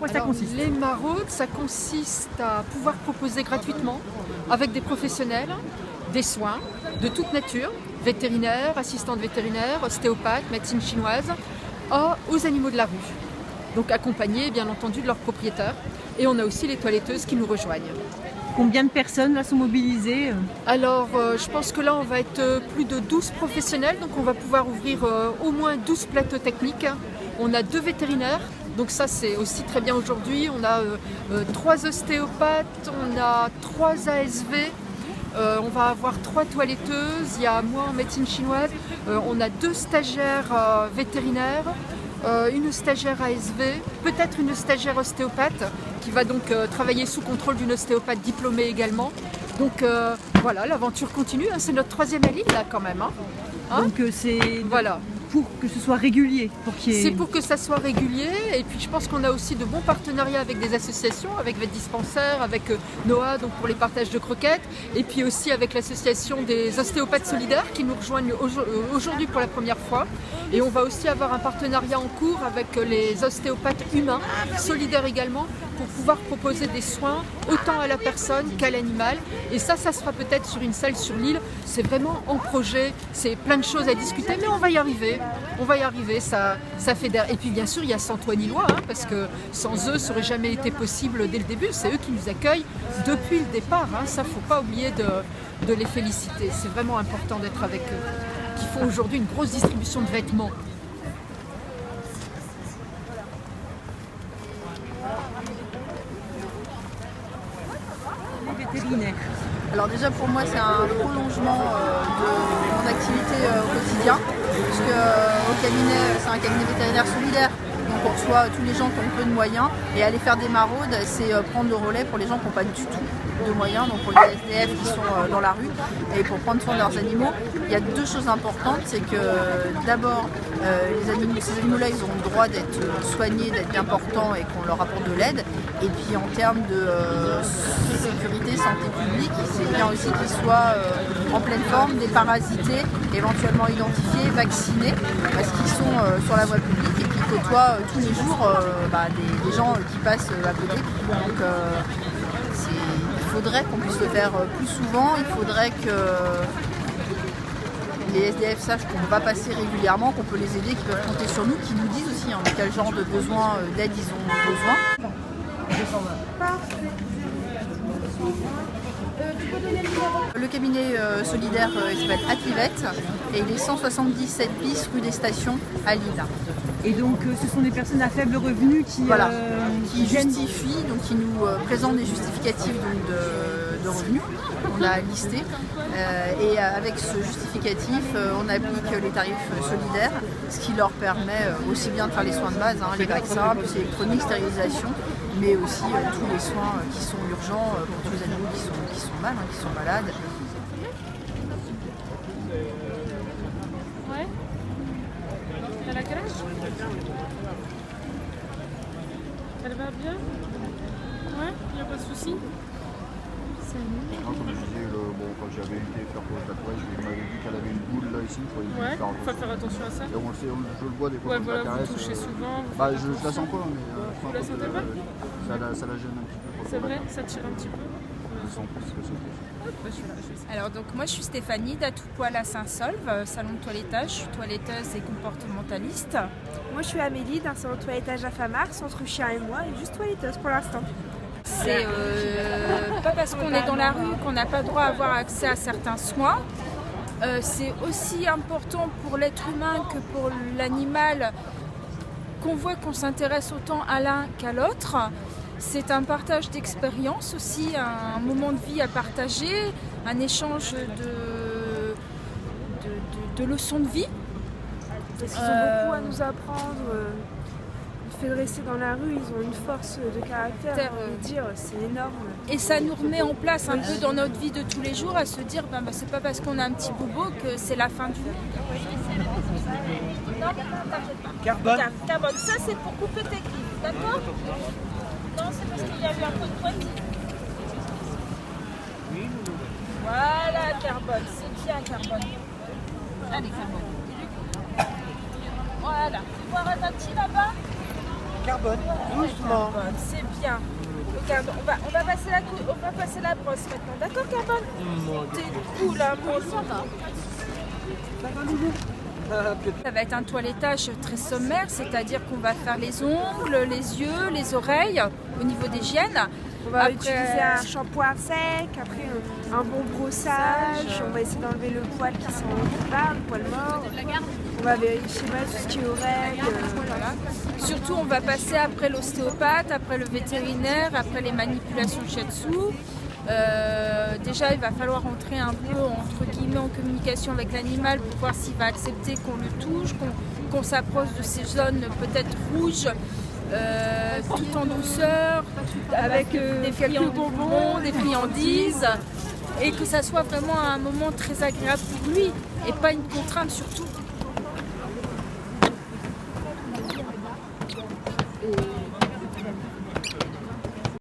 quoi ça consiste? Les maraudes, ça consiste à pouvoir proposer gratuitement, avec des professionnels, des soins de toute nature, vétérinaires, assistantes vétérinaires, ostéopathes, médecine chinoise, aux animaux de la rue. Donc accompagnés bien entendu de leurs propriétaires. Et on a aussi les toiletteuses qui nous rejoignent. Combien de personnes là sont mobilisées? Alors je pense que là on va être plus de 12 professionnels, donc on va pouvoir ouvrir au moins 12 plateaux techniques. On a 2 vétérinaires, donc ça c'est aussi très bien aujourd'hui. On a 3 ostéopathes, on a 3 ASV, on va avoir 3 toiletteuses, il y a moi en médecine chinoise, on a 2 stagiaires vétérinaires, une stagiaire ASV, peut-être une stagiaire ostéopathe qui va donc travailler sous contrôle d'une ostéopathe diplômée également. Donc voilà, l'aventure continue, hein, c'est notre 3e ligne là quand même. Donc c'est voilà. Pour que ce soit régulier. C'est pour que ça soit régulier, et puis je pense qu'on a aussi de bons partenariats avec des associations, avec Vet Dispensaire, avec Noah donc pour les partages de croquettes, et puis aussi avec l'association des ostéopathes solidaires qui nous rejoignent aujourd'hui pour la première fois. Et on va aussi avoir un partenariat en cours avec les ostéopathes humains, solidaires également, pour pouvoir proposer des soins autant à la personne qu'à l'animal. Et ça sera peut-être sur une salle sur l'île. C'est vraiment en projet, c'est plein de choses à discuter, mais on va y arriver. On va y arriver, ça fédère. Et puis bien sûr, il y a Saint-Ouen-Illois, parce que sans eux, ça n'aurait jamais été possible dès le début. C'est eux qui nous accueillent depuis le départ. Ça, il ne faut pas oublier de les féliciter. C'est vraiment important d'être avec eux, qui font aujourd'hui une grosse distribution de vêtements. Vétérinaire. Alors déjà pour moi c'est un prolongement de mon activité au quotidien, puisque au cabinet c'est un cabinet vétérinaire solidaire, donc on reçoit tous les gens qui ont peu de moyens, et aller faire des maraudes c'est prendre le relais pour les gens qui n'ont pas du tout de moyens, donc pour les SDF qui sont dans la rue, et pour prendre soin de leurs animaux. Il y a 2 choses importantes, c'est que d'abord ces animaux-là ils ont le droit d'être soignés, d'être bien portants et qu'on leur apporte de l'aide, et puis en termes de sécurité, santé publique, c'est bien aussi qu'ils soient en pleine forme, déparasités, éventuellement identifiés, vaccinés, parce qu'ils sont sur la voie publique et qu'ils côtoient tous les jours des gens qui passent à côté. Donc il faudrait qu'on puisse le faire plus souvent, il faudrait que les SDF sachent qu'on va passer régulièrement, qu'on peut les aider, qu'ils peuvent compter sur nous, qu'ils nous disent aussi quel genre de besoin d'aide ils ont besoin. Le cabinet solidaire s'appelle Atlivet et il est 177 bis rue des Stations à Lille. Et donc ce sont des personnes à faible revenu qui justifient, donc qui nous présentent des justificatifs de revenus. On a listé et avec ce justificatif on applique les tarifs solidaires, ce qui leur permet aussi bien de faire les soins de base, les vaccins, puces électroniques, stérilisation, mais aussi tous les soins qui sont urgents pour tous les animaux qui sont mal, qui sont malades. Ouais. Elle a quel âge? Elle va bien? Ouais, il n'y a pas de souci. Comme je disais, quand j'avais été faire pour le tatouage, il m'avait dit qu'elle avait une boule là ici. Ouais, il faut faire attention à ça. Et on le sait, je le vois des fois. Ouais, voilà, caresse, vous touchez souvent. Je la sens pas, mais Vous la sentez pas? Ça la gêne un petit peu. C'est vrai, ça tire un petit peu. Je sens plus que ça. Alors donc moi je suis Stéphanie d'Atoupoil à Saint-Solve, salon de toilettage, je suis toiletteuse et comportementaliste. Moi je suis Amélie d'un salon de toilettage à Famars, entre chien et moi, et juste toiletteuse pour l'instant. C'est pas parce qu'on est dans la rue qu'on n'a pas le droit d'avoir accès à certains soins. C'est aussi important pour l'être humain que pour l'animal qu'on voit qu'on s'intéresse autant à l'un qu'à l'autre. C'est un partage d'expérience aussi, un moment de vie à partager, un échange de leçons de vie. Parce qu'ils ont beaucoup à nous apprendre. Le fait de rester dans la rue, ils ont une force de caractère, c'est énorme. Et ça nous remet en place un peu dans notre vie de tous les jours à se dire c'est pas parce qu'on a un petit bobo que c'est la fin du monde. Non, t'inquiète pas. Carbone, ça c'est pour couper tes griffes, d'accord? Non, c'est parce qu'il y a eu un peu de poitrine. Voilà, Carbone, c'est bien Carbone. Allez, Carbone. Voilà, tu vois un petit là-bas? Carbone, doucement. Carbone, c'est bien. Regarde, on va passer la brosse maintenant. D'accord, Carbone? T'es cool, hein, mon Ça va être un toilettage très sommaire, c'est-à-dire qu'on va faire les ongles, les yeux, les oreilles au niveau d'hygiène. On va utiliser un shampoing sec, après un bon brossage, on va essayer d'enlever le poil qui sent le poil mort. On va vérifier tout ce qui est oreille. Voilà. Surtout, on va passer après l'ostéopathe, après le vétérinaire, après les manipulations shiatsu. Déjà, il va falloir entrer un peu entre guillemets en communication avec l'animal pour voir s'il va accepter qu'on le touche, qu'on s'approche de ces zones peut-être rouges. Tout en douceur, avec quelques bonbons, des friandises, et que ça soit vraiment un moment très agréable pour lui et pas une contrainte surtout.